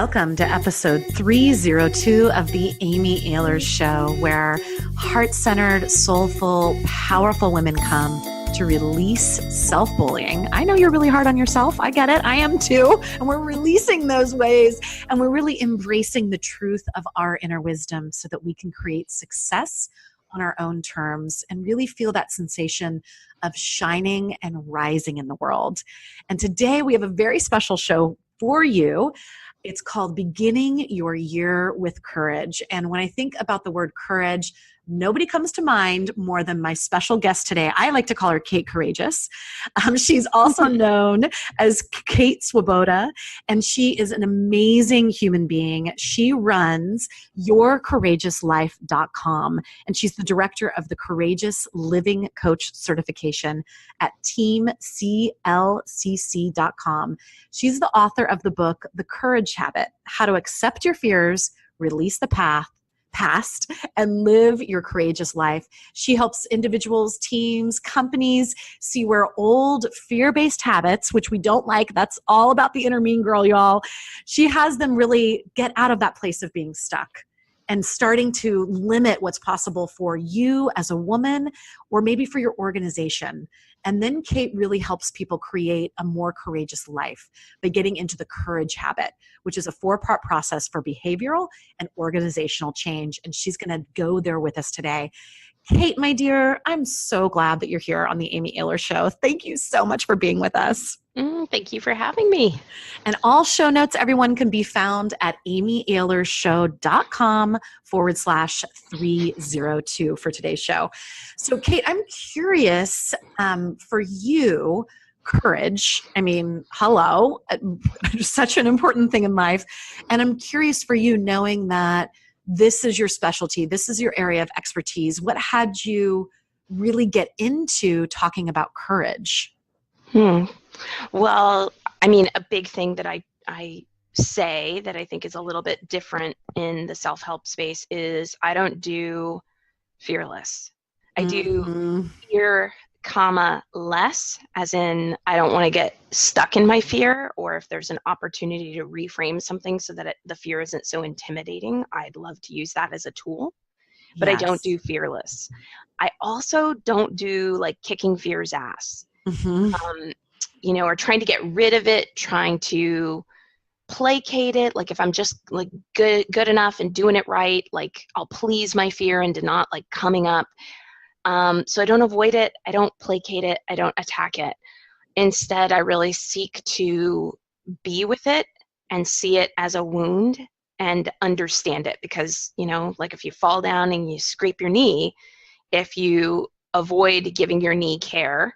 Welcome to episode 302 of the Amy Ahlers Show, where heart-centered, soulful, powerful women come to release self-bullying. I know you're really hard on yourself. I get it. I am too. And we're releasing those ways, and we're really embracing the truth of our inner wisdom so that we can create success on our own terms and really feel that sensation of shining and rising in the world. And today we have a very special show for you. It's called Beginning Your Year with Courage. And when I think about the word courage, nobody comes to mind more than my special guest today. I like to call her Kate Courageous. She's also known as Kate Swoboda, and she is an amazing human being. She runs yourcourageouslife.com, and she's the director of the Courageous Living Coach certification at teamclcc.com. She's the author of the book, The Courage Habit: How to Accept Your Fears, Release the Past, and live your courageous life. She helps individuals, teams, companies see where old fear-based habits, which we don't like, that's all about the inner mean girl, y'all. She has them really get out of that place of being stuck and starting to limit what's possible for you as a woman or maybe for your organization. And then Kate really helps people create a more courageous life by getting into the courage habit, which is a 4-part process for behavioral and organizational change. And she's going to go there with us today. Kate, my dear, I'm so glad that you're here on the Amy Ahlers Show. Thank you so much for being with us. Thank you for having me. And all show notes, everyone, can be found at amyahlershow.com/302 for today's show. So, Kate, I'm curious, for you, courage, I mean, hello, such an important thing in life. And I'm curious for you, knowing that this is your specialty, this is your area of expertise. What had you really get into talking about courage? Well, I mean, a big thing that I say that I think is a little bit different in the self-help space is I don't do fearless. I do fear, less, as in I don't want to get stuck in my fear, or if there's an opportunity to reframe something so that the fear isn't so intimidating, I'd love to use that as a tool. But yes. I don't do fearless. I also don't do like kicking fear's ass. Or trying to get rid of it, trying to placate it. Like if I'm just like good enough and doing it right, like I'll please my fear into not like coming up. So I don't avoid it. I don't placate it. I don't attack it. Instead, I really seek to be with it and see it as a wound and understand it. Because, like if you fall down and you scrape your knee, if you avoid giving your knee care,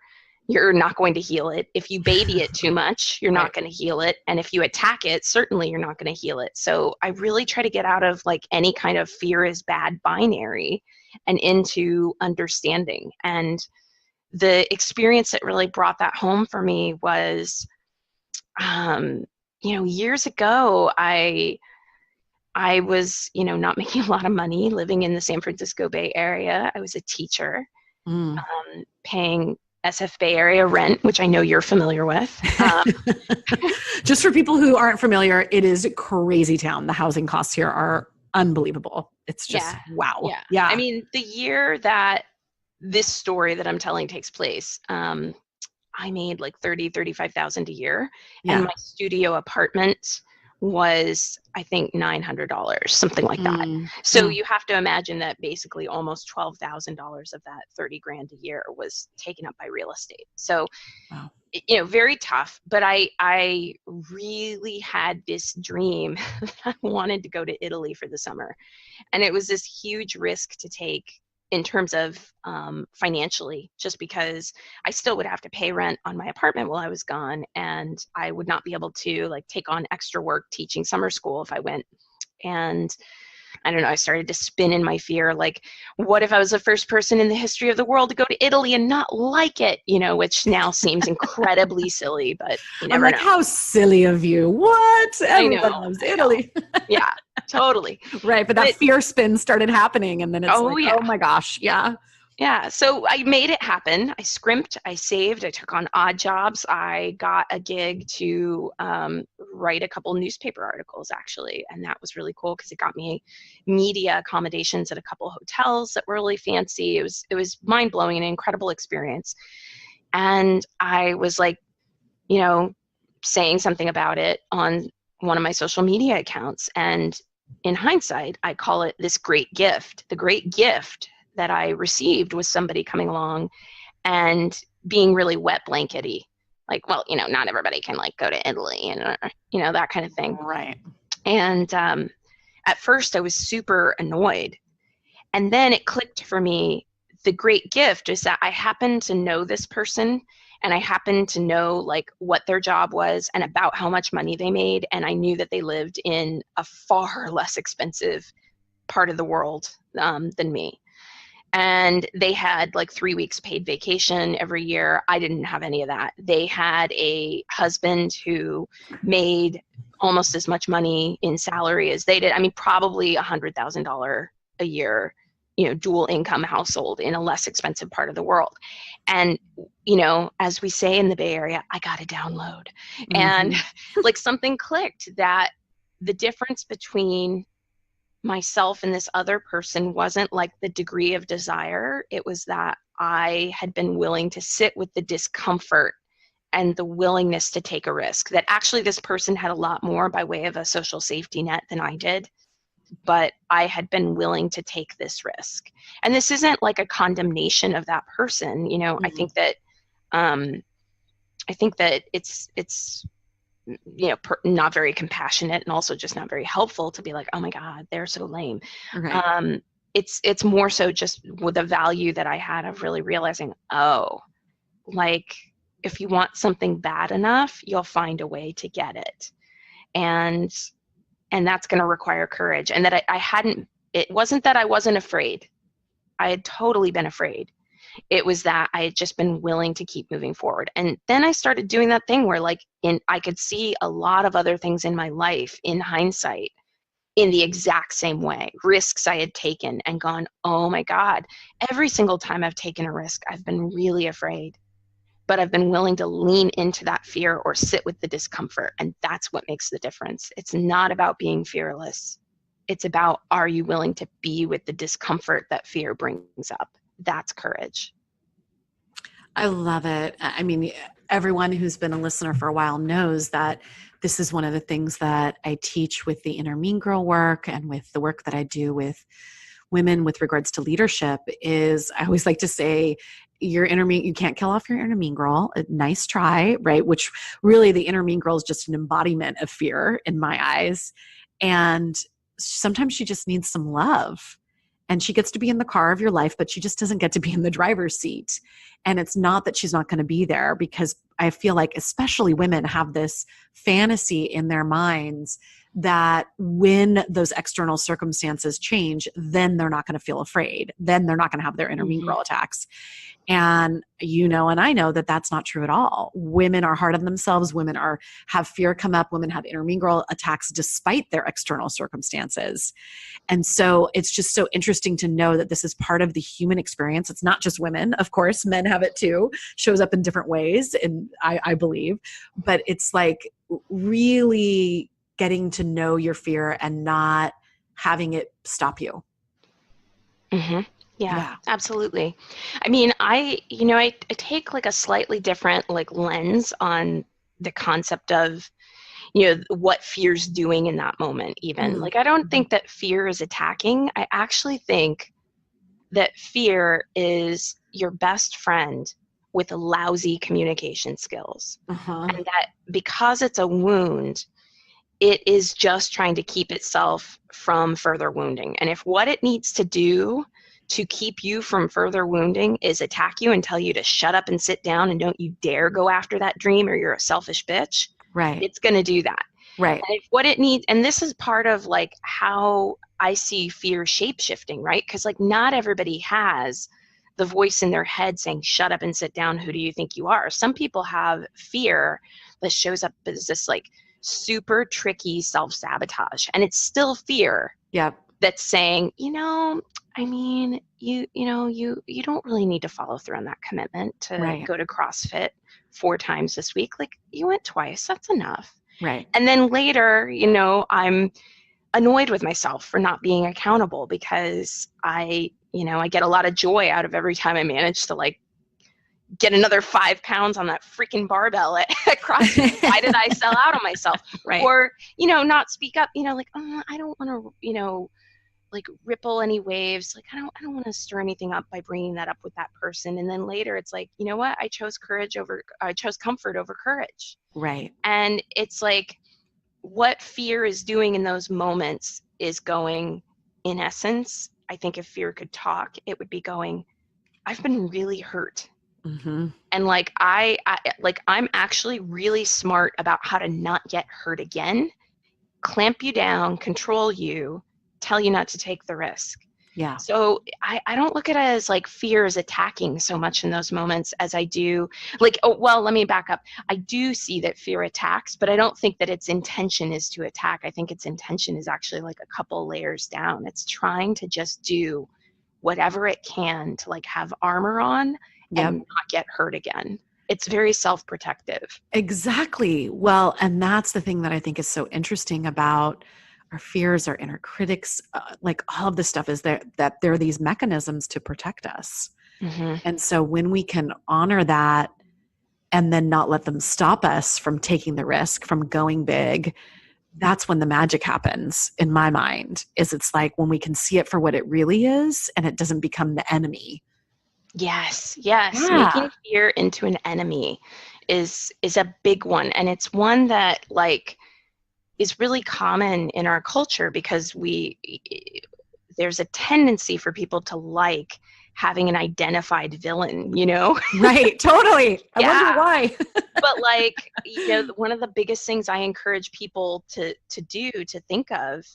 you're not going to heal it. If you baby it too much, you're not going to heal it. And if you attack it, certainly you're not going to heal it. So I really try to get out of like any kind of fear is bad binary and into understanding. And the experience that really brought that home for me was, years ago, I was, not making a lot of money living in the San Francisco Bay Area. I was a teacher, paying SF Bay Area rent, which I know you're familiar with. Just for people who aren't familiar, it is a crazy town. The housing costs here are unbelievable. It's just, wow. Yeah. I mean, the year that this story that I'm telling takes place, I made like $35,000 a year. Yeah. And my studio apartment was, I think, $900, something like that. So you have to imagine that basically almost $12,000 of that $30,000 a year was taken up by real estate. So, wow. Very tough, but I really had this dream that I wanted to go to Italy for the summer. And it was this huge risk to take in terms of financially, just because I still would have to pay rent on my apartment while I was gone, and I would not be able to like take on extra work teaching summer school if I went. And I don't know, I started to spin in my fear, like, what if I was the first person in the history of the world to go to Italy and not like it, which now seems incredibly silly, but you never know. How silly of you. What? Everyone loves Italy. Yeah, totally. Right, but that fear spin started happening, and then it's oh my gosh, yeah. Yeah, so I made it happen. I scrimped, I saved, I took on odd jobs. I got a gig to write a couple newspaper articles, actually, and that was really cool because it got me media accommodations at a couple hotels that were really fancy. It was mind blowing, an incredible experience. And I was like, you know, saying something about it on one of my social media accounts, and in hindsight, I call it this great gift. The great gift that I received was somebody coming along and being really wet blankety. Like, well, not everybody can like go to Italy and, that kind of thing. Right. And at first I was super annoyed. And then it clicked for me. The great gift is that I happened to know this person, and I happened to know like what their job was and about how much money they made. And I knew that they lived in a far less expensive part of the world than me. And they had like 3 weeks paid vacation every year. I didn't have any of that. They had a husband who made almost as much money in salary as they did. I mean, probably $100,000 a year, dual income household in a less expensive part of the world. And, as we say in the Bay Area, I got to download. And like something clicked that the difference between myself and this other person wasn't like the degree of desire. It was that I had been willing to sit with the discomfort and the willingness to take a risk. That actually this person had a lot more by way of a social safety net than I did, but I had been willing to take this risk. And this isn't like a condemnation of that person. I think that it's not very compassionate, and also just not very helpful to be like, oh my God, they're so lame. Right. It's more so just with the value that I had of really realizing, oh, like if you want something bad enough, you'll find a way to get it. And that's going to require courage. And that it wasn't that I wasn't afraid. I had totally been afraid. It was that I had just been willing to keep moving forward. And then I started doing that thing where I could see a lot of other things in my life in hindsight in the exact same way, risks I had taken and gone, oh my God, every single time I've taken a risk, I've been really afraid, but I've been willing to lean into that fear or sit with the discomfort. And that's what makes the difference. It's not about being fearless. It's about, are you willing to be with the discomfort that fear brings up? That's courage. I love it. I mean, everyone who's been a listener for a while knows that this is one of the things that I teach with the inner mean girl work and with the work that I do with women with regards to leadership is I always like to say, you can't kill off your inner mean girl. Nice try, right? Which really the inner mean girl is just an embodiment of fear in my eyes. And sometimes she just needs some love. And she gets to be in the car of your life, but she just doesn't get to be in the driver's seat. And it's not that she's not going to be there, because I feel like especially women have this fantasy in their minds that when those external circumstances change, then they're not going to feel afraid. Then they're not going to have their inner mean girl attacks. And and I know that that's not true at all. Women are hard on themselves. Women have fear come up. Women have inner mean girl attacks despite their external circumstances. And so it's just so interesting to know that this is part of the human experience. It's not just women. Of course, men have it too, shows up in different ways, and I believe. But it's like really getting to know your fear and not having it stop you. Mm-hmm. Yeah, absolutely. I mean, I take like a slightly different like lens on the concept of, what fear's doing in that moment even. Mm-hmm. Like, I don't think that fear is attacking. I actually think that fear is your best friend with lousy communication skills. Uh-huh. And that because it's a wound, it is just trying to keep itself from further wounding. And if what it needs to do to keep you from further wounding is attack you and tell you to shut up and sit down and don't you dare go after that dream or you're a selfish bitch, Right. it's going to do that. Right. And if what it needs, and this is part of like how I see fear shape shifting, right? Because like not everybody has the voice in their head saying, shut up and sit down. Who do you think you are? Some people have fear that shows up as this like super tricky self-sabotage, and it's still fear. Yep. that's saying, I mean, you don't really need to follow through on that commitment to Right. go to CrossFit 4 times this week. Like, you went twice, that's enough. Right. And then later, I'm annoyed with myself for not being accountable because I get a lot of joy out of every time I manage to like get another 5 pounds on that freaking barbell at CrossFit. Why did I sell out on myself? Right. Or, not speak up, like, I don't want to, like ripple any waves. Like, I don't want to stir anything up by bringing that up with that person. And then later it's like, you know what? I chose comfort over courage. Right. And it's like, what fear is doing in those moments is going, in essence, I think if fear could talk, it would be going, I've been really hurt. Mm-hmm. And like, I'm actually really smart about how to not get hurt again, clamp you down, control you, tell you not to take the risk. Yeah. So I don't look at it as like fear is attacking so much in those moments as I do like, let me back up. I do see that fear attacks, but I don't think that its intention is to attack. I think its intention is actually like a couple layers down. It's trying to just do whatever it can to like have armor on Yep. and not get hurt again. It's very self-protective. Exactly. Well, and that's the thing that I think is so interesting about our fears, our inner critics, like all of this stuff is that there are these mechanisms to protect us. Mm-hmm. And so when we can honor that and then not let them stop us from taking the risk, from going big, that's when the magic happens in my mind. It's like when we can see it for what it really is and it doesn't become the enemy. Yes. Yeah. Making fear into an enemy is a big one. And it's one that like is really common in our culture because there's a tendency for people to like having an identified villain, Right. Totally. I Yeah. wonder why. But like, one of the biggest things I encourage people to think of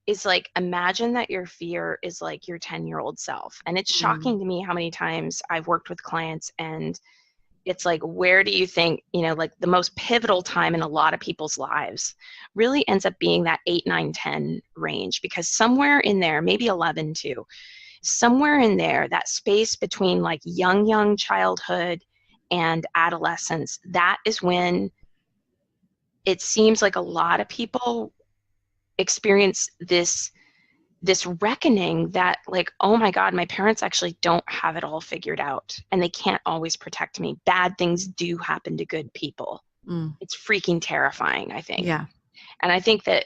is like, imagine that your fear is like your 10-year-old self. And it's shocking to me how many times I've worked with clients and it's like, where do you think, like the most pivotal time in a lot of people's lives really ends up being that 8, 9, 10 range, because somewhere in there, maybe 11 too, somewhere in there, that space between like young childhood and adolescence, that is when it seems like a lot of people experience this reckoning that like, oh my God, my parents actually don't have it all figured out and they can't always protect me. Bad things do happen to good people. It's freaking terrifying, I think. Yeah. And I think that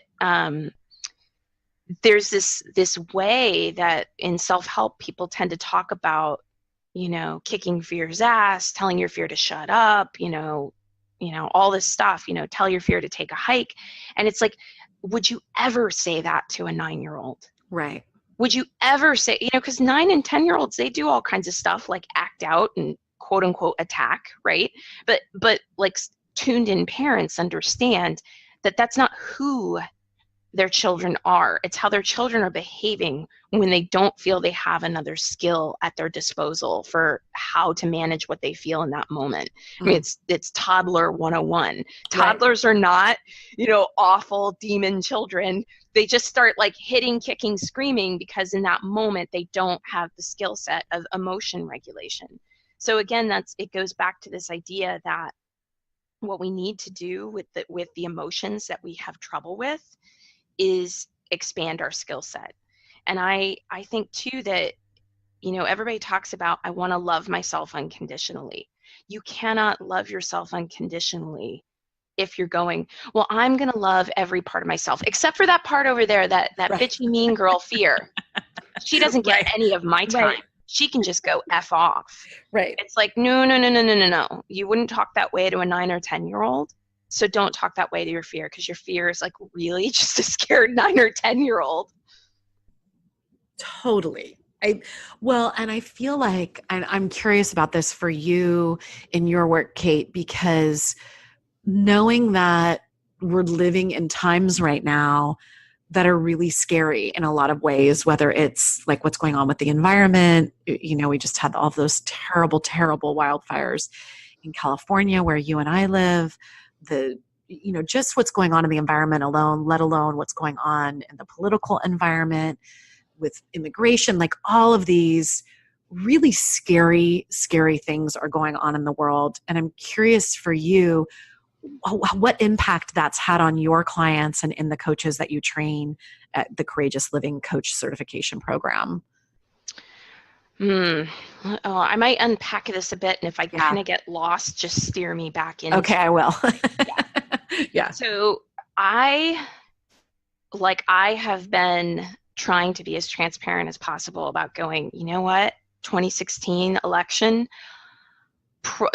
there's this way that in self-help people tend to talk about, kicking fear's ass, telling your fear to shut up, all this stuff, tell your fear to take a hike. And it's like, would you ever say that to a 9-year-old? Right. Would you ever say, because 9 and 10-year-olds, they do all kinds of stuff like act out and quote unquote attack, right? But like tuned in parents understand that that's not who their children are. It's how their children are behaving when they don't feel they have another skill at their disposal for how to manage what they feel in that moment. I mean, it's toddler 101. Toddlers are not, awful demon children. They just start like hitting, kicking, screaming because in that moment they don't have the skill set of emotion regulation. So again, it goes back to this idea that what we need to do with the emotions that we have trouble with is expand our skill set. And I think too that, everybody talks about, I want to love myself unconditionally. You cannot love yourself unconditionally if you're going, well, I'm going to love every part of myself, except for that part over there, that bitchy mean girl fear. She doesn't get any of my time. Right. She can just go F off. Right. It's like, no. You wouldn't talk that way to a 9 or 10-year-old. So don't talk that way to your fear, because your fear is like really just a scared 9 or 10-year-old. Totally. And I feel like, and I'm curious about this for you in your work, Kate, because knowing that we're living in times right now that are really scary in a lot of ways, whether it's like what's going on with the environment, we just had all of those terrible, terrible wildfires in California where you and I live, the just what's going on in the environment alone, let alone what's going on in the political environment with immigration, like all of these really scary, scary things are going on in the world. And I'm curious for you, what impact that's had on your clients and in the coaches that you train at the Courageous Living Coach Certification Program. Oh, I might unpack this a bit, and if I kind of get lost, just steer me back in. Okay, I will. Yeah. So I have been trying to be as transparent as possible about going, 2016 election.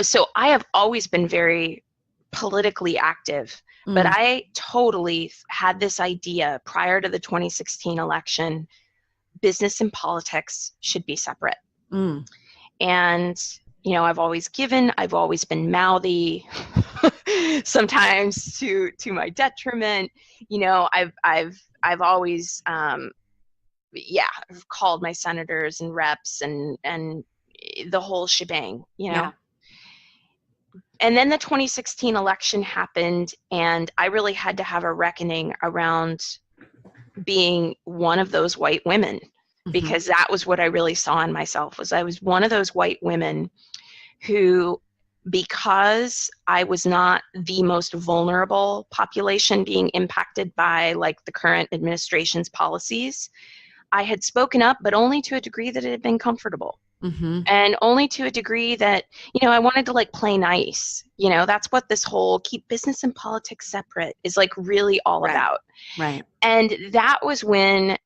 So I have always been very politically active, but I totally had this idea prior to the 2016 election, business and politics should be separate. And, I've always been mouthy, sometimes to my detriment. I've always, I've called my senators and reps and the whole shebang, And then the 2016 election happened, and I really had to have a reckoning around being one of those white women, because that was what I really saw in myself. Was I was one of those white women who, because I was not the most vulnerable population being impacted by like the current administration's policies, I had spoken up, but only to a degree that it had been comfortable. And only to a degree that, I wanted to like play nice. That's what this whole keep business and politics separate is like really all about. Right. And that was when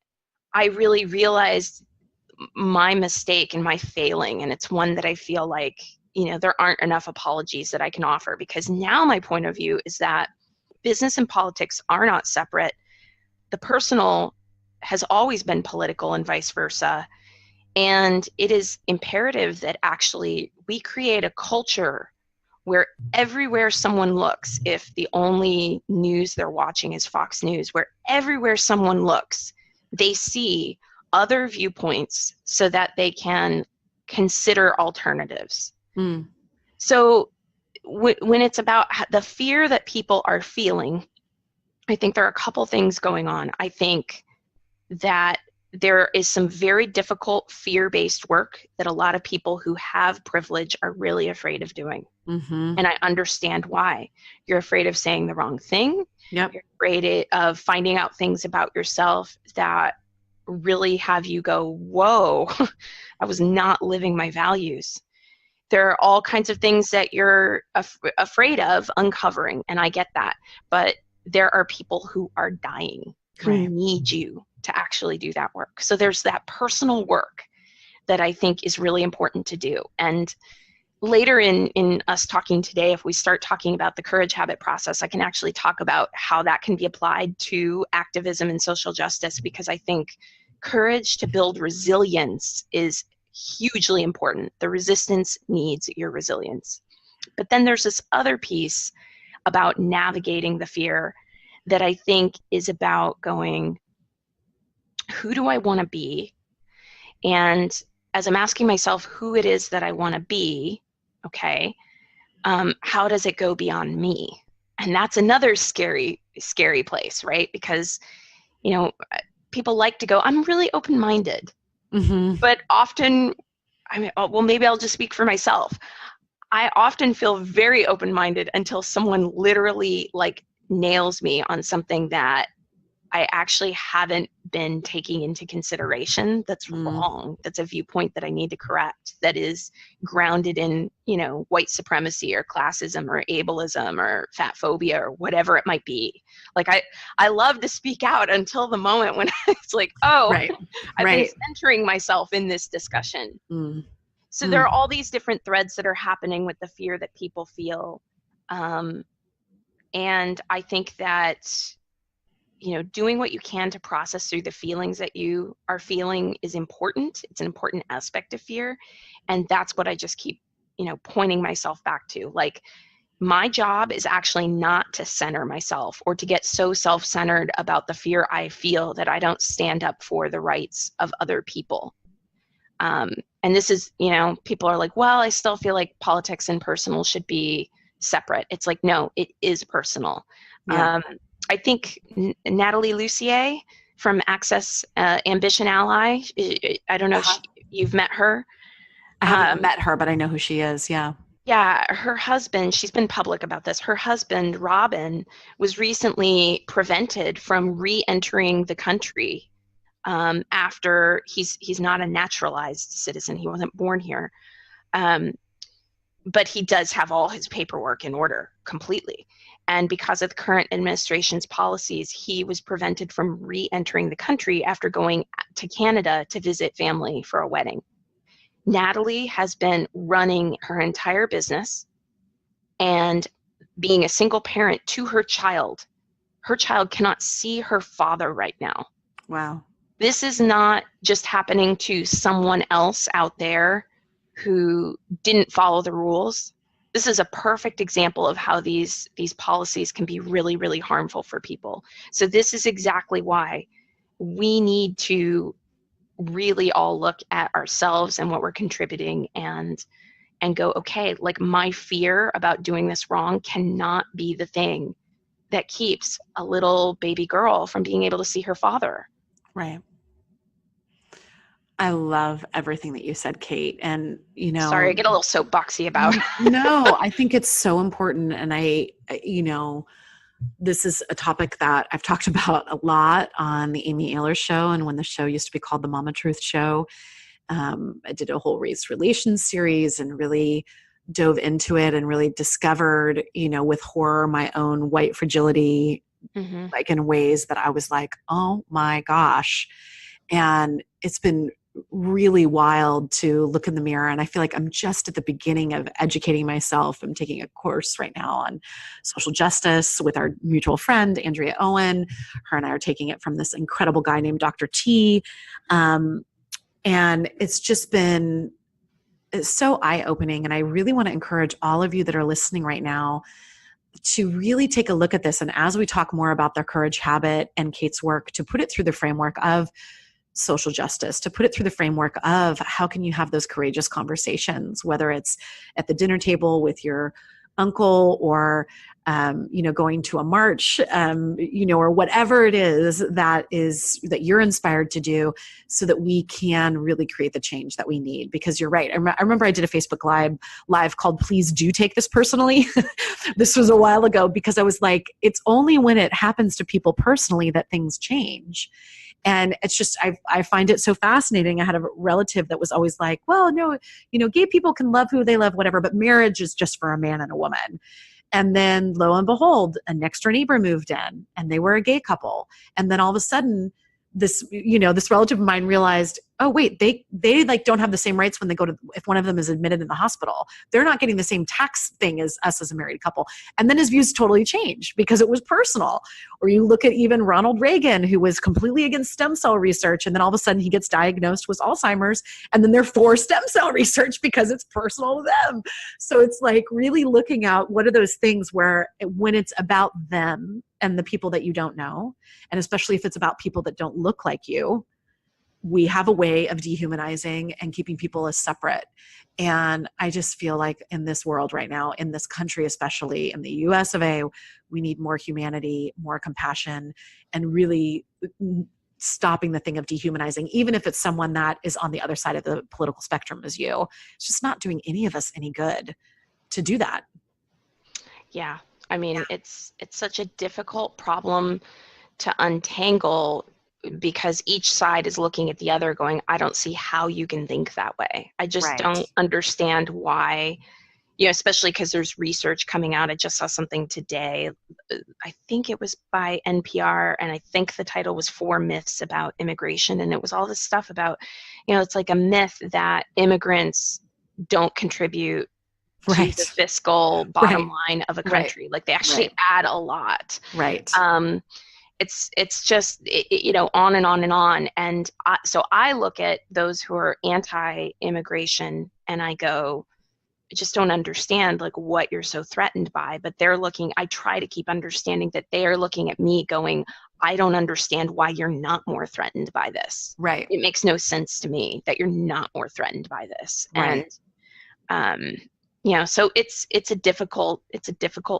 I really realized my mistake and my failing. And it's one that I feel like, there aren't enough apologies that I can offer, because now my point of view is that business and politics are not separate. The personal has always been political and vice versa. And it is imperative that actually we create a culture where everywhere someone looks, if the only news they're watching is Fox News, where everywhere someone looks, they see other viewpoints so that they can consider alternatives. So when it's about the fear that people are feeling, I think there are a couple things going on. I think that there is some very difficult fear-based work that a lot of people who have privilege are really afraid of doing. And I understand why. You're afraid of saying the wrong thing. You're afraid of finding out things about yourself that really have you go, whoa, I was not living my values. There are all kinds of things that you're afraid of uncovering, and I get that. But there are people who are dying, who need you to actually do that work. So there's that personal work that I think is really important to do. And later in us talking today, if we start talking about the courage habit process, I can actually talk about how that can be applied to activism and social justice, because I think courage to build resilience is hugely important. The resistance needs your resilience. But then there's this other piece about navigating the fear that I think is about going, who do I want to be? And as I'm asking myself who it is that I want to be, okay, how does it go beyond me? And that's another scary, scary place, right? Because, people like to go, I'm really open-minded. But often, maybe I'll just speak for myself. I often feel very open-minded until someone literally like nails me on something that I actually haven't been taking into consideration. That's wrong. That's a viewpoint that I need to correct, that is grounded in, white supremacy or classism or ableism or fat phobia or whatever it might be. Like I love to speak out until the moment when it's like, oh, I've been centering myself in this discussion. So there are all these different threads that are happening with the fear that people feel. And I think that, doing what you can to process through the feelings that you are feeling is important. It's an important aspect of fear. And that's what I just keep, pointing myself back to. Like, my job is actually not to center myself or to get so self-centered about the fear I feel that I don't stand up for the rights of other people. And this is, people are like, well, I still feel like politics and personal should be separate. It's like, no, it is personal. Yeah. I think Natalie Lucier from Access Ambition Ally, I don't know if Uh-huh. you've met her. I haven't Um, met her, but I know who she is. Yeah. yeah, her husband, she's been public about this. Her husband, Robin, was recently prevented from re-entering the country after he's not a naturalized citizen. He wasn't born here. Um, but he does have all his paperwork in order completely. And because of the current administration's policies, he was prevented from re-entering the country after going to Canada to visit family for a wedding. Natalie has been running her entire business and being a single parent to her child. Her child cannot see her father right now. Wow. This is not just happening to someone else out there who didn't follow the rules. This is a perfect example of how these policies can be really, really harmful for people. So this is exactly why we need to really all look at ourselves and what we're contributing and go, okay, like my fear about doing this wrong cannot be the thing that keeps a little baby girl from being able to see her father. Right. I love everything that you said, Kate. And, Sorry, I get a little soapboxy about. no, I think it's so important. And this is a topic that I've talked about a lot on the Amy Ahlers show. And when the show used to be called the Mama Truth Show, I did a whole race relations series and really dove into it and really discovered, with horror, my own white fragility, Mm-hmm. like in ways that I was like, oh my gosh. And it's been really wild to look in the mirror. And I feel like I'm just at the beginning of educating myself. I'm taking a course right now on social justice with our mutual friend, Andrea Owen. Her and I are taking it from this incredible guy named Dr. T. And it's just been so eye-opening. And I really want to encourage all of you that are listening right now to really take a look at this. And as we talk more about the courage habit and Kate's work, to put it through the framework of social justice, to put it through the framework of how can you have those courageous conversations, whether it's at the dinner table with your uncle or going to a march, or whatever it is that you're inspired to do, so that we can really create the change that we need. Because you're right. I remember I did a Facebook live called "Please Do Take This Personally." This was a while ago, because I was like, it's only when it happens to people personally that things change. And it's just, I find it so fascinating. I had a relative that was always like, well, no, gay people can love who they love, whatever, but marriage is just for a man and a woman. And then lo and behold, a next door neighbor moved in and they were a gay couple. And then all of a sudden this relative of mine realized, oh wait, they like don't have the same rights when they go to, if one of them is admitted in the hospital, they're not getting the same tax thing as us as a married couple. And then his views totally changed because it was personal. Or you look at even Ronald Reagan, who was completely against stem cell research, and then all of a sudden he gets diagnosed with Alzheimer's, and then they're for stem cell research because it's personal to them. So it's like really looking at what are those things where when it's about them and the people that you don't know, and especially if it's about people that don't look like you, we have a way of dehumanizing and keeping people as separate. And I just feel like in this world right now, in this country, especially in the US of A, we need more humanity, more compassion, and really stopping the thing of dehumanizing, even if it's someone that is on the other side of the political spectrum as you. It's just not doing any of us any good to do that. Yeah. I mean, it's such a difficult problem to untangle because each side is looking at the other going, I don't see how you can think that way. I just Right. don't understand why, especially because there's research coming out. I just saw something today. I think it was by NPR, and I think the title was 4 Myths About Immigration. And it was all this stuff about, it's like a myth that immigrants don't contribute to Right. the fiscal bottom line of a Right. country. Like they actually Right. add a lot. Right. It's just on and on and on. And so I look at those who are anti-immigration and I go, I just don't understand like what you're so threatened by. But I try to keep understanding that they are looking at me going, I don't understand why you're not more threatened by this. Right. It makes no sense to me that you're not more threatened by this. Right. And So it's a difficult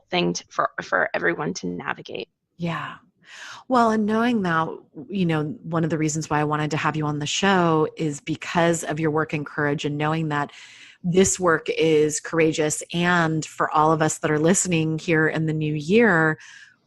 thing for everyone to navigate. Yeah. Well, and knowing that, one of the reasons why I wanted to have you on the show is because of your work in courage, and knowing that this work is courageous. And for all of us that are listening here in the new year,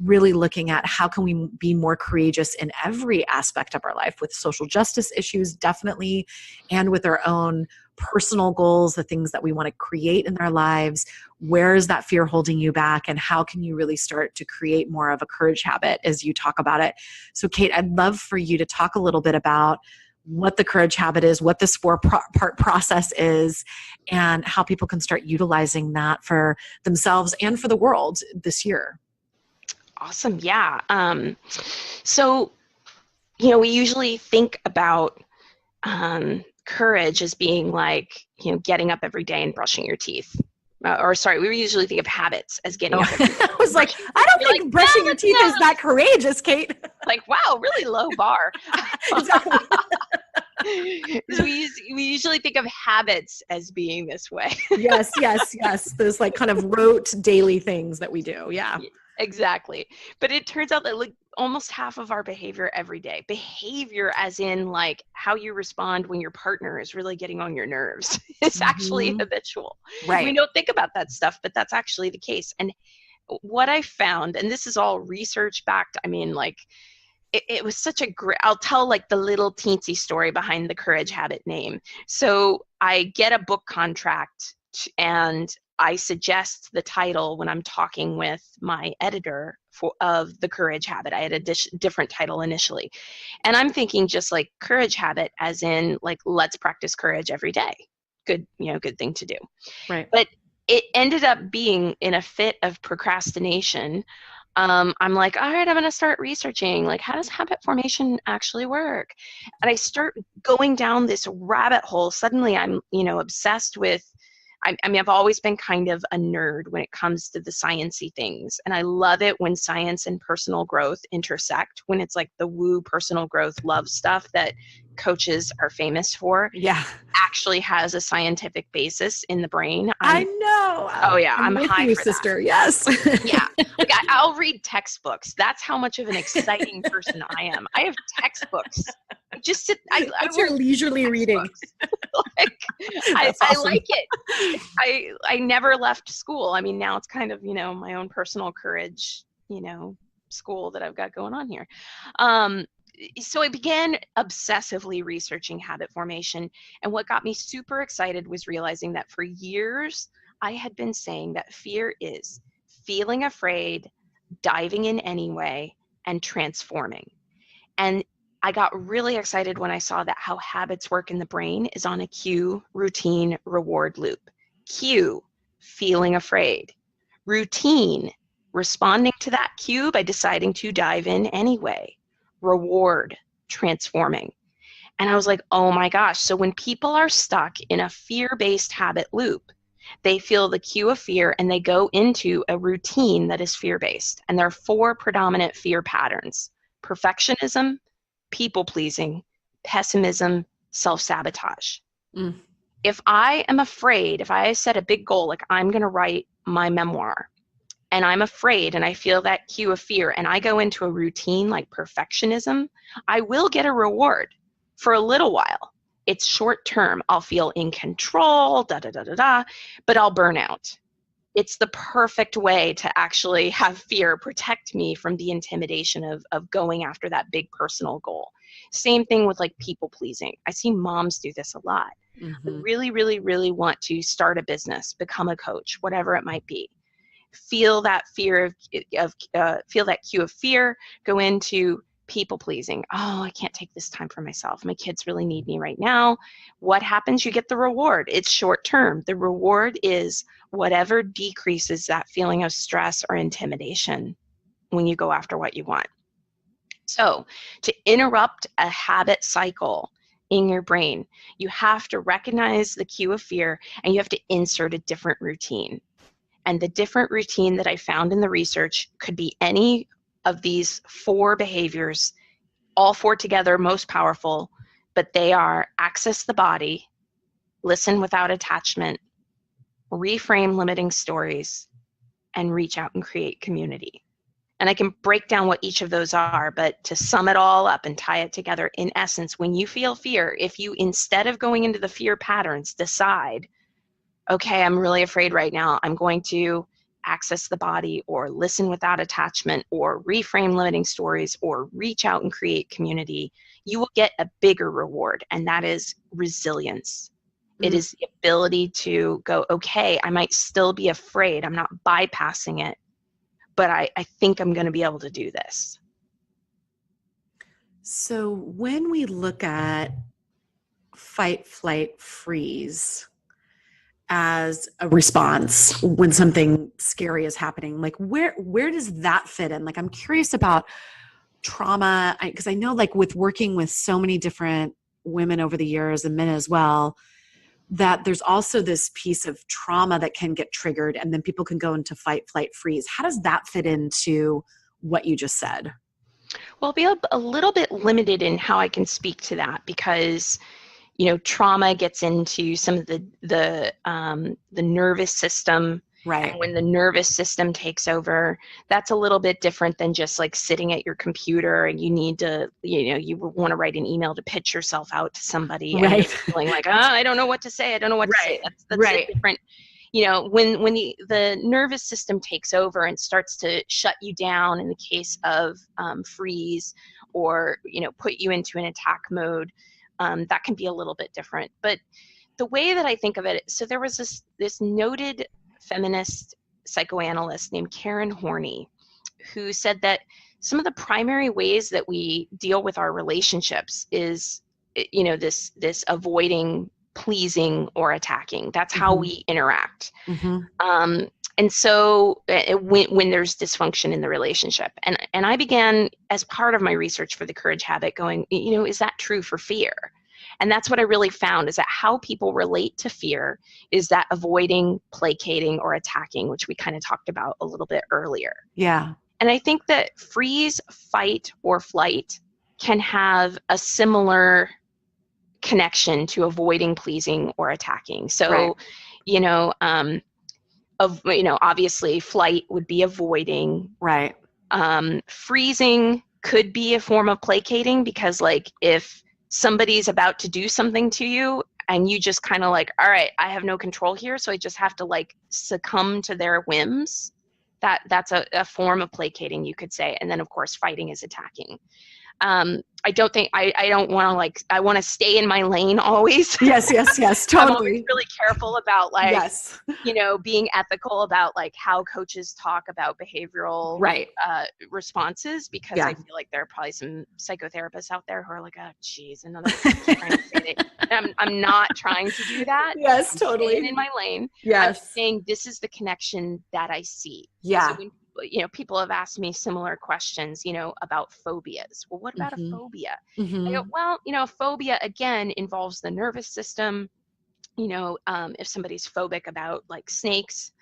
really looking at how can we be more courageous in every aspect of our life, with social justice issues, definitely, and with our own personal goals, the things that we want to create in our lives. Where is that fear holding you back, and how can you really start to create more of a courage habit as you talk about it? So Kate, I'd love for you to talk a little bit about what the courage habit is, what this four-part process is, and how people can start utilizing that for themselves and for the world this year. Awesome. Yeah. So, we usually think about courage as being like, getting up every day and brushing your teeth. We usually think of habits as getting up every day. I was like, I don't think brushing your teeth is that courageous, Kate. Like, wow, really low bar. Exactly. we usually think of habits as being this way. Yes. Those like kind of rote daily things that we do. Yeah. Exactly. But it turns out that like almost half of our behavior every day, behavior as in like how you respond when your partner is really getting on your nerves, is actually habitual. Right. We don't think about that stuff, but that's actually the case. And what I found, and this is all research backed, I mean, like, it was such a great, I'll tell like the little teensy story behind the courage habit name. So I get a book contract and I suggest the title when I'm talking with my editor of the courage habit. I had a different title initially. And I'm thinking just like courage habit as in like, let's practice courage every day. Good, good thing to do. Right. But it ended up being in a fit of procrastination. I'm like, all right, I'm going to start researching, like, how does habit formation actually work? And I start going down this rabbit hole. Suddenly I'm, obsessed with, I've always been kind of a nerd when it comes to the sciencey things. And I love it when science and personal growth intersect, when it's like the woo personal growth love stuff that coaches are famous for. Yeah. Actually has a scientific basis in the brain. I know. Oh yeah, I'm with high you, for sister. that. Yes. Yeah, like I'll read textbooks. That's how much of an exciting person I am. I have textbooks. I just sit. That's your leisurely reading. Like, I like it. I never left school. I mean, now it's kind of my own personal courage school that I've got going on here. So I began obsessively researching habit formation. And what got me super excited was realizing that for years, I had been saying that fear is feeling afraid, diving in anyway, and transforming. And I got really excited when I saw that how habits work in the brain is on a cue, routine, reward loop. Cue, feeling afraid. Routine, responding to that cue by deciding to dive in anyway. Reward, transforming. And I was like, oh my gosh. So when people are stuck in a fear-based habit loop, they feel the cue of fear and they go into a routine that is fear-based. And there are 4 predominant fear patterns: perfectionism, people-pleasing, pessimism, self-sabotage. If I am afraid, if I set a big goal, like I'm going to write my memoir, and I'm afraid and I feel that cue of fear and I go into a routine like perfectionism, I will get a reward for a little while. It's short term. I'll feel in control, but I'll burn out. It's the perfect way to actually have fear protect me from the intimidation of going after that big personal goal. Same thing with like people pleasing. I see moms do this a lot. Really, really, really want to start a business, become a coach, whatever it might be. Feel that fear feel that cue of fear, go into people pleasing. Oh, I can't take this time for myself. My kids really need me right now. What happens? You get the reward. It's short term. The reward is whatever decreases that feeling of stress or intimidation when you go after what you want. So to interrupt a habit cycle in your brain, you have to recognize the cue of fear and you have to insert a different routine. And the different routine that I found in the research could be any of these 4 behaviors, all 4 together, most powerful, but they are: access the body, listen without attachment, reframe limiting stories, and reach out and create community. And I can break down what each of those are, but to sum it all up and tie it together, in essence, when you feel fear, if you, instead of going into the fear patterns, decide, okay, I'm really afraid right now, I'm going to access the body, or listen without attachment, or reframe limiting stories, or reach out and create community, you will get a bigger reward, and that is resilience. It is the ability to go, okay, I might still be afraid, I'm not bypassing it, but I think I'm going to be able to do this. So when we look at fight, flight, freeze as a response when something scary is happening, like where does that fit in? Like, I'm curious about trauma, because I know, like, with working with so many different women over the years, and men as well, that there's also this piece of trauma that can get triggered, and then people can go into fight, flight, freeze. How does that fit into what you just said? Well, I'll be a little bit limited in how I can speak to that, because trauma gets into some of the nervous system. Right. And when the nervous system takes over, that's a little bit different than just like sitting at your computer and you need to, you want to write an email to pitch yourself out to somebody, right. And you're feeling like, I don't know what to say. I don't know what to say. That's right. different. When the nervous system takes over and starts to shut you down in the case of freeze, or put you into an attack mode, that can be a little bit different. But the way that I think of it, so there was this noted feminist psychoanalyst named Karen Horney, who said that some of the primary ways that we deal with our relationships is, this avoiding, pleasing, or attacking. That's how we interact. And so when there's dysfunction in the relationship, and I began, as part of my research for the Courage Habit, going, is that true for fear? And that's what I really found, is that how people relate to fear is that avoiding, placating, or attacking, which we kind of talked about a little bit earlier. Yeah. And I think that freeze, fight, or flight can have a similar connection to avoiding, pleasing, or attacking. So, obviously flight would be avoiding. Right. Freezing could be a form of placating, because like if somebody's about to do something to you and you just kind of like, all right, I have no control here, so I just have to like succumb to their whims, that's a form of placating, you could say. And then of course fighting is attacking. I don't think I don't want to, like, I want to stay in my lane always. Yes, totally. I'm always really careful about like, yes. Being ethical about like how coaches talk about behavioral responses, because I feel like there are probably some psychotherapists out there who are like, oh geez, another coach trying to say it. I'm not trying to do that. Yes, I'm totally. staying in my lane. Yes. I'm saying this is the connection that I see. Yeah. So when, people have asked me similar questions, about phobias. Well, what about a phobia? I go, well, a phobia again involves the nervous system. If somebody's phobic about like snakes,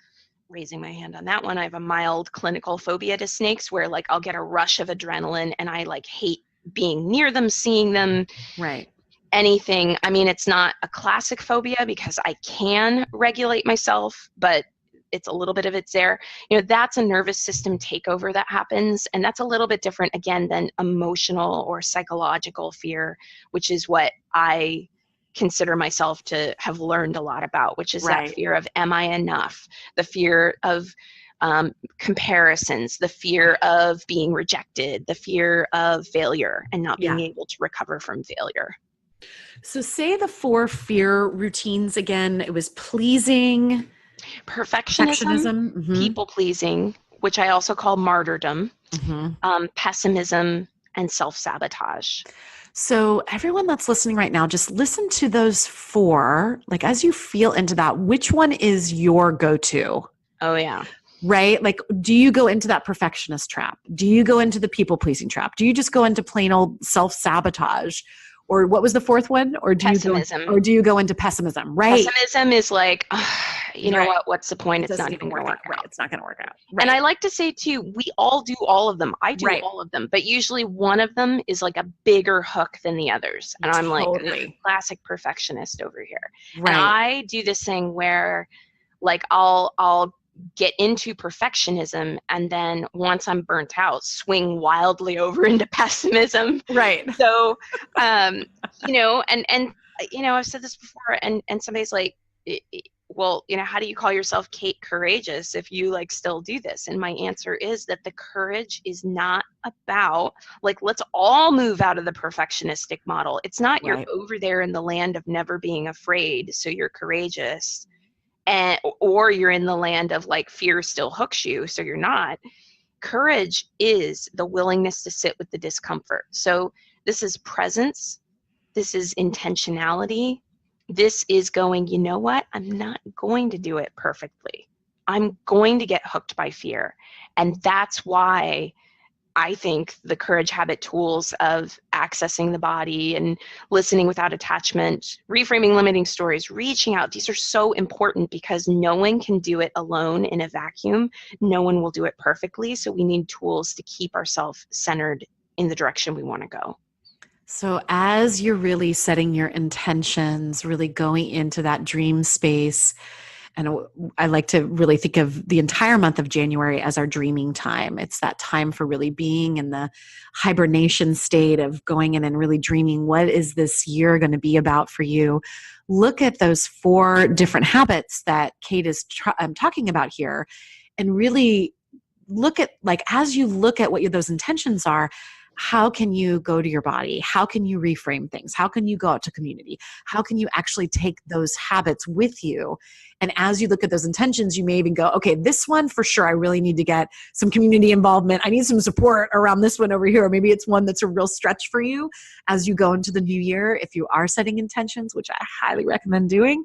raising my hand on that one, I have a mild clinical phobia to snakes, where like I'll get a rush of adrenaline and I like hate being near them, seeing them. Right. Anything. I mean, it's not a classic phobia because I can regulate myself, but it's a little bit of it's there. That's a nervous system takeover that happens. And that's a little bit different, again, than emotional or psychological fear, which is what I consider myself to have learned a lot about, which is that fear of, am I enough? The fear of comparisons, the fear of being rejected, the fear of failure and not being able to recover from failure. So say the 4 fear routines again. It was pleasing, perfectionism, people-pleasing, which I also call martyrdom, pessimism, and self-sabotage. So everyone that's listening right now, just listen to those 4. Like, as you feel into that, which one is your go-to? Oh, yeah. Right? Like, do you go into that perfectionist trap? Do you go into the people-pleasing trap? Do you just go into plain old self-sabotage? Or what was the 4th one? Or do you go into pessimism? Right. Pessimism is like, you know what? What's the point? It's not even going to work out. Right. It's not going to work out. Right. And I like to say too, we all do all of them. I do all of them, but usually one of them is like a bigger hook than the others. And I'm like, classic perfectionist over here. Right. And I do this thing where Like I'll get into perfectionism, and then once I'm burnt out, swing wildly over into pessimism. Right. So, you know, and you know, I've said this before, and somebody's like, well, you know, how do you call yourself Kate courageous if you like still do this? And my answer is that the courage is not about like, let's all move out of the perfectionistic model. It's not you're Right. over there in the land of never being afraid, so you're courageous, and or you're in the land of like fear still hooks you, so you're not. Courage is the willingness to sit with the discomfort. So this is presence, this is intentionality, this is going, you know what, I'm not going to do it perfectly, I'm going to get hooked by fear. And that's why I think the courage habit tools of accessing the body and listening without attachment, reframing limiting stories, reaching out, these are so important, because no one can do it alone in a vacuum. No one will do it perfectly. So we need tools to keep ourselves centered in the direction we want to go. So, as you're really setting your intentions, really going into that dream space, and I like to really think of the entire month of January as our dreaming time. It's that time for really being in the hibernation state of going in and really dreaming, what is this year going to be about for you? Look at those 4 different habits that Kate is talking about here, and really look at, like, as you look at what those intentions are, how can you go to your body? How can you reframe things? How can you go out to community? How can you actually take those habits with you? And as you look at those intentions, you may even go, okay, this one for sure, I really need to get some community involvement. I need some support around this one over here. Or maybe it's one that's a real stretch for you as you go into the new year. If you are setting intentions, which I highly recommend doing,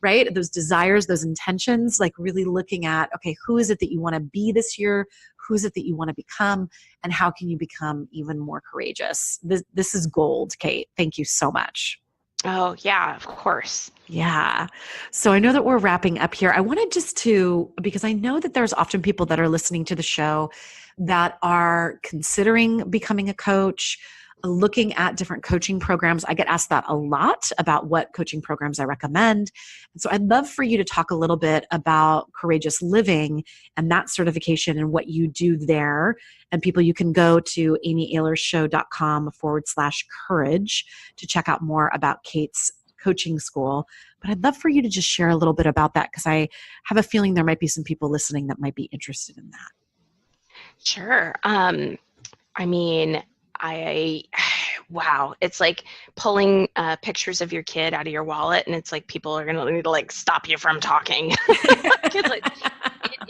right? Those desires, those intentions, like really looking at, okay, who is it that you want to be this year? Who is it that you want to become? And how can you become even more courageous? This is gold, Kate. Thank you so much. Oh, yeah, of course. Yeah. So I know that we're wrapping up here. I wanted just to, because I know that there's often people that are listening to the show that are considering becoming a coach, looking at different coaching programs. I get asked that a lot about what coaching programs I recommend. And so I'd love for you to talk a little bit about courageous living and that certification and what you do there. And people, you can go to amyailershow.com/courage to check out more about Kate's coaching school. But I'd love for you to just share a little bit about that, because I have a feeling there might be some people listening that might be interested in that. Sure. I mean, I, wow, it's like pulling pictures of your kid out of your wallet, and it's like people are going to need to like stop you from talking. Like,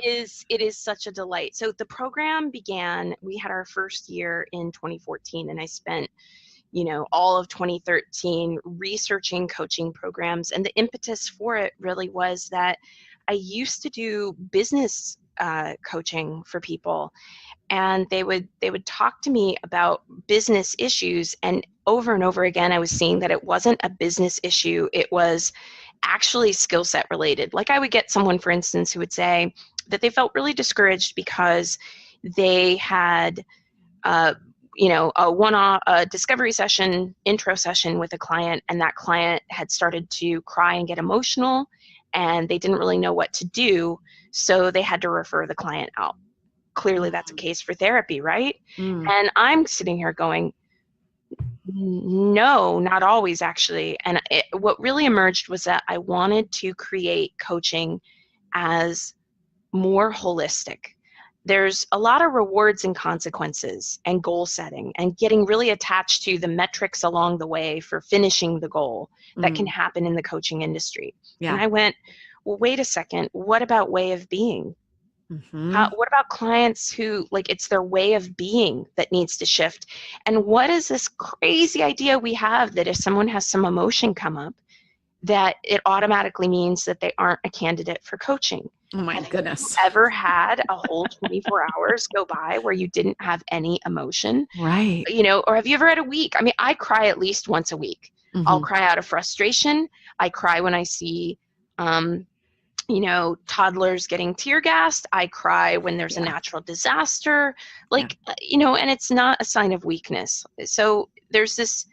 it is such a delight. So the program began, we had our first year in 2014, and I spent, you know, all of 2013 researching coaching programs. And the impetus for it really was that I used to do business coaching for people, and they would talk to me about business issues, and over again I was seeing that it wasn't a business issue, it was actually skill set related. Like I would get someone, for instance, who would say that they felt really discouraged because they had you know, a discovery session, intro session with a client, and that client had started to cry and get emotional, and they didn't really know what to do, so they had to refer the client out. Clearly that's a case for therapy, right? Mm. And I'm sitting here going, no, not always actually. And what really emerged was that I wanted to create coaching as more holistic. There's a lot of rewards and consequences and goal setting and getting really attached to the metrics along the way for finishing the goal that can happen in the coaching industry. Yeah. And I went, well, wait a second, what about way of being? Mm-hmm. What about clients who, like, it's their way of being that needs to shift? And what is this crazy idea we have that if someone has some emotion come up, that it automatically means that they aren't a candidate for coaching? Oh my Have goodness. you ever had a whole 24 hours go by where you didn't have any emotion? Right. You know, or have you ever had a week? I mean, I cry at least once a week. Mm-hmm. I'll cry out of frustration. I cry when I see you know, toddlers getting tear gassed. I cry when there's a natural disaster, like, you know, and it's not a sign of weakness. So there's this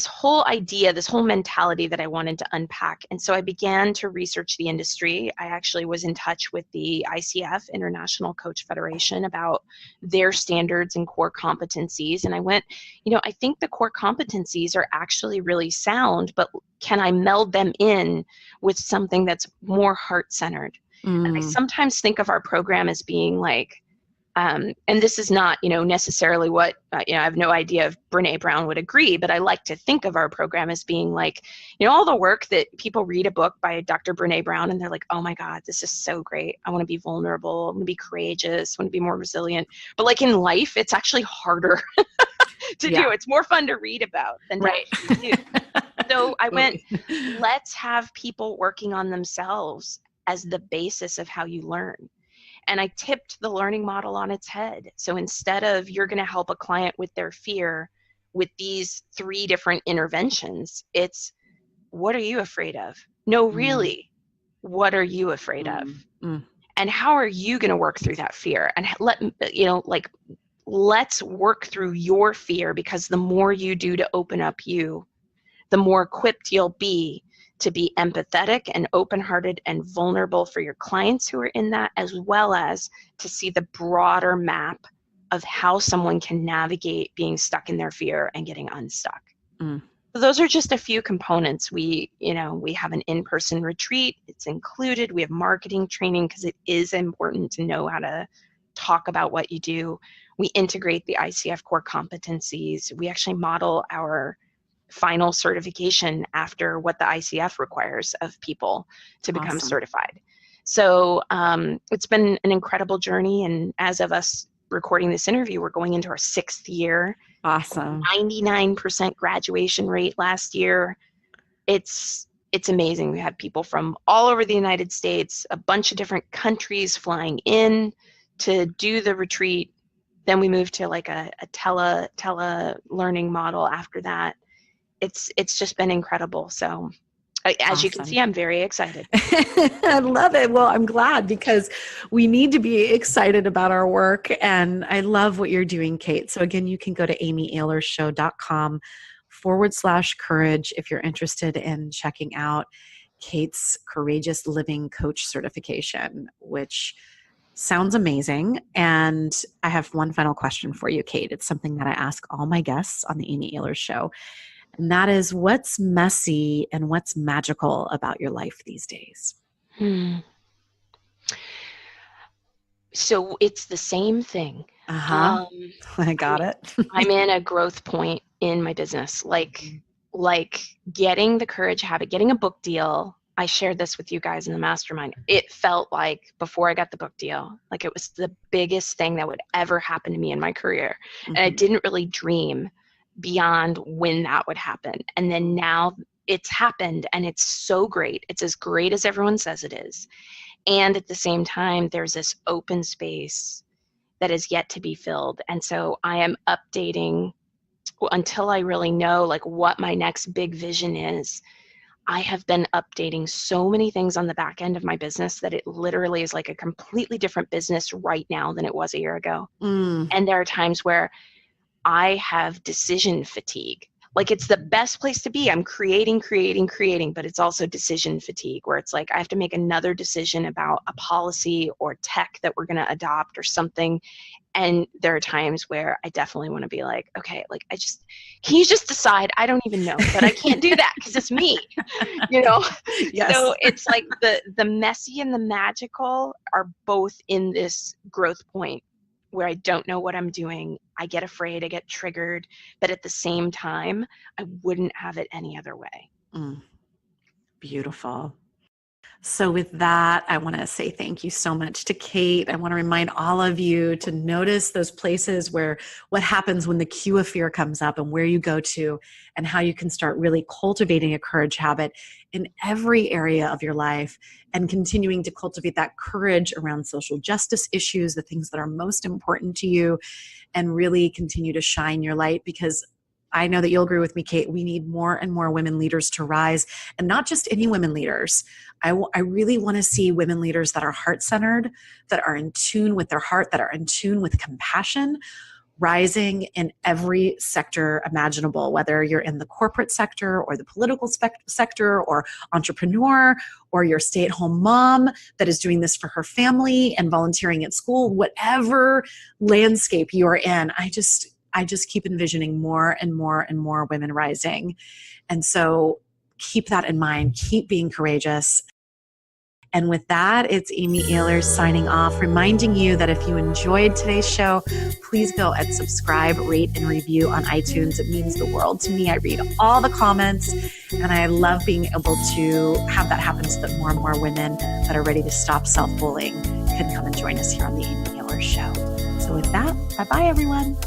whole idea, this whole mentality that I wanted to unpack. And so I began to research the industry. I actually was in touch with the ICF, International Coach Federation, about their standards and core competencies. And I went, I think the core competencies are actually really sound, but can I meld them in with something that's more heart-centered? And I sometimes think of our program as being like, and this is not, necessarily what, I have no idea if Brene Brown would agree, but I like to think of our program as being like, all the work that people read a book by Dr. Brene Brown and they're like, oh my God, this is so great. I want to be vulnerable. I want to be courageous. I want to be more resilient. But like in life, it's actually harder to do. It's more fun to read about than to actually do. So I went, let's have people working on themselves as the basis of how you learn. And I tipped the learning model on its head. So instead of you're going to help a client with their fear with these 3 different interventions, it's what are you afraid of? No, really, what are you afraid of? And how are you going to work through that fear? And let's work through your fear, because the more you do to open up you, the more equipped you'll be to be empathetic and open-hearted and vulnerable for your clients who are in that, as well as to see the broader map of how someone can navigate being stuck in their fear and getting unstuck. So those are just a few components. We have an in-person retreat. It's included. We have marketing training because it is important to know how to talk about what you do. We integrate the ICF core competencies. We actually model our final certification after what the ICF requires of people to become certified. So it's been an incredible journey. And as of us recording this interview, we're going into our 6th year. Awesome. 99% graduation rate last year. It's amazing. We had people from all over the United States, a bunch of different countries flying in to do the retreat. Then we moved to like a tele learning model after that. It's just been incredible. So as you can see, I'm very excited. I love it. Well, I'm glad, because we need to be excited about our work. And I love what you're doing, Kate. So again, you can go to amyailershow.com/courage if you're interested in checking out Kate's Courageous Living Coach certification, which sounds amazing. And I have one final question for you, Kate. It's something that I ask all my guests on the Amy Ahlers Show. And that is, what's messy and what's magical about your life these days? So it's the same thing. I got it. I'm in a growth point in my business, like getting the courage habit, getting a book deal. I shared this with you guys in the mastermind. It felt like, before I got the book deal, like it was the biggest thing that would ever happen to me in my career. And I didn't really dream beyond when that would happen. And then now it's happened, and it's so great. It's as great as everyone says it is. And at the same time, there's this open space that is yet to be filled. And so I am updating until I really know like what my next big vision is. I have been updating so many things on the back end of my business that it literally is like a completely different business right now than it was a year ago. And there are times where I have decision fatigue. Like, it's the best place to be. I'm creating, but it's also decision fatigue, where it's like I have to make another decision about a policy or tech that we're going to adopt or something. And there are times where I definitely want to be like, okay, like can you just decide? I don't even know, but I can't do that because it's me, Yes. So it's like the messy and the magical are both in this growth point where I don't know what I'm doing. I get afraid, I get triggered, but at the same time, I wouldn't have it any other way. Beautiful. So with that, I want to say thank you so much to Kate. I want to remind all of you to notice those places where what happens when the cue of fear comes up, and where you go to, and how you can start really cultivating a courage habit in every area of your life, and continuing to cultivate that courage around social justice issues, the things that are most important to you, and really continue to shine your light, because I know that you'll agree with me, Kate. We need more and more women leaders to rise, and not just any women leaders. I really want to see women leaders that are heart-centered, that are in tune with their heart, that are in tune with compassion, rising in every sector imaginable, whether you're in the corporate sector or the political sector or entrepreneur, or your stay-at-home mom that is doing this for her family and volunteering at school, whatever landscape you're in. I just keep envisioning more and more and more women rising. And so keep that in mind. Keep being courageous. And with that, it's Amy Ehlers signing off, reminding you that if you enjoyed today's show, please go and subscribe, rate, and review on iTunes. It means the world to me. I read all the comments, and I love being able to have that happen so that more and more women that are ready to stop self-bullying can come and join us here on the Amy Ehlers Show. So with that, bye-bye, everyone.